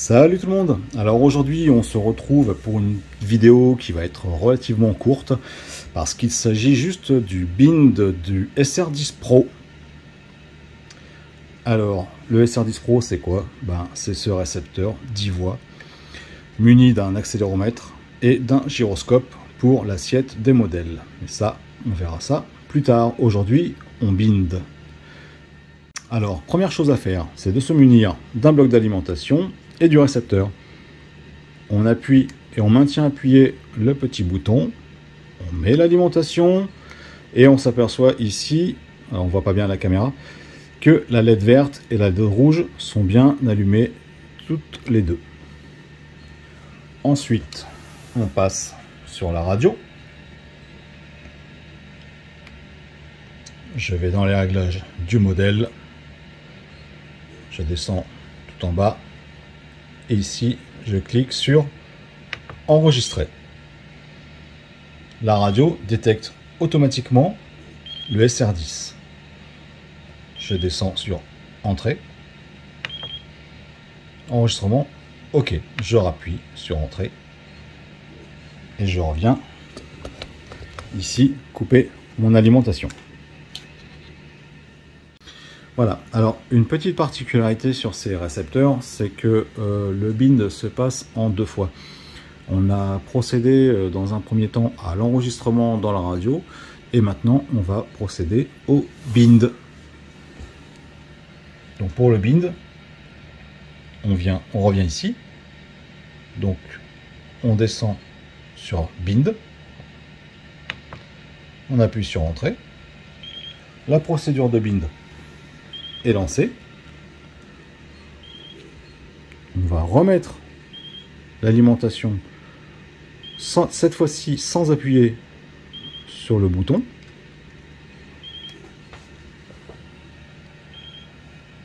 Salut tout le monde. Alors aujourd'hui on se retrouve pour une vidéo qui va être relativement courte parce qu'il s'agit juste du bind du SR10 Pro. Alors le SR10 Pro c'est quoi? C'est ce récepteur 10 voies muni d'un accéléromètre et d'un gyroscope pour l'assiette des modèles. Et ça, on verra ça plus tard. Aujourd'hui on bind. Alors première chose à faire, c'est de se munir d'un bloc d'alimentation et du récepteur. On appuie et on maintient appuyé le petit bouton, on met l'alimentation et on s'aperçoit ici, alors on voit pas bien la caméra, que la LED verte et la LED rouge sont bien allumées toutes les deux. Ensuite, on passe sur la radio. Je vais dans les réglages du modèle. Je descends tout en bas. Et ici, je clique sur enregistrer. La radio détecte automatiquement le SR10. Je descends sur entrée. Enregistrement, OK. Je rappuie sur entrée. Et je reviens ici, couper mon alimentation. Voilà, alors une petite particularité sur ces récepteurs, c'est que le bind se passe en deux fois. On a procédé dans un premier temps à l'enregistrement dans la radio, et maintenant on va procéder au bind. Donc pour le bind, on revient ici, donc on descend sur bind, on appuie sur entrée, la procédure de bind est lancé. On va remettre l'alimentation cette fois-ci sans appuyer sur le bouton.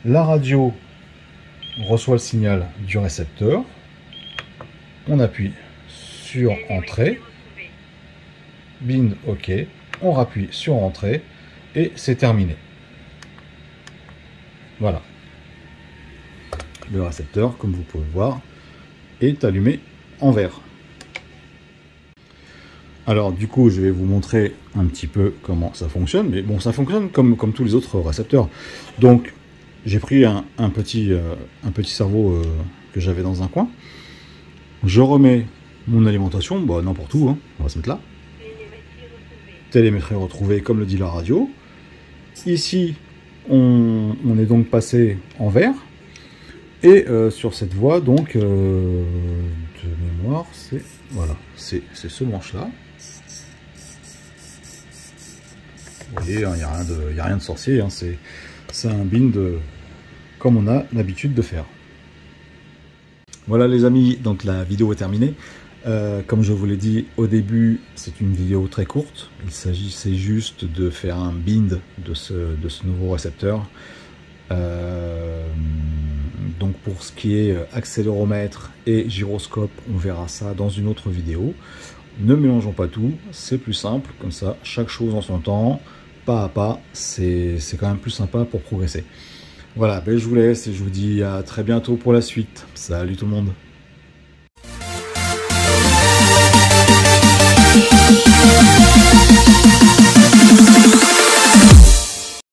La radio reçoit le signal du récepteur. On appuie sur entrée. Bind OK. On rappuie sur entrée et c'est terminé. Voilà, le récepteur, comme vous pouvez le voir, est allumé en vert. Alors du coup, je vais vous montrer un petit peu comment ça fonctionne. Mais bon, ça fonctionne comme tous les autres récepteurs. Donc, j'ai pris un petit cerveau que j'avais dans un coin. Je remets mon alimentation, n'importe où, hein. On va se mettre là. Télémétrie retrouvée, comme le dit la radio. Ici, on est donc passé en vert et sur cette voie donc de mémoire c'est voilà, c'est ce manche là. Vous voyez, il n'y a rien de sorcier, hein, c'est un bind comme on a l'habitude de faire. Voilà les amis, donc la vidéo est terminée. Comme je vous l'ai dit au début, c'est une vidéo très courte. Il s'agissait juste de faire un bind de ce nouveau récepteur. Donc pour ce qui est accéléromètre et gyroscope, on verra ça dans une autre vidéo. Ne mélangeons pas tout, c'est plus simple, comme ça, chaque chose en son temps, pas à pas, c'est quand même plus sympa pour progresser. Voilà, je vous laisse et je vous dis à très bientôt pour la suite. Salut tout le monde!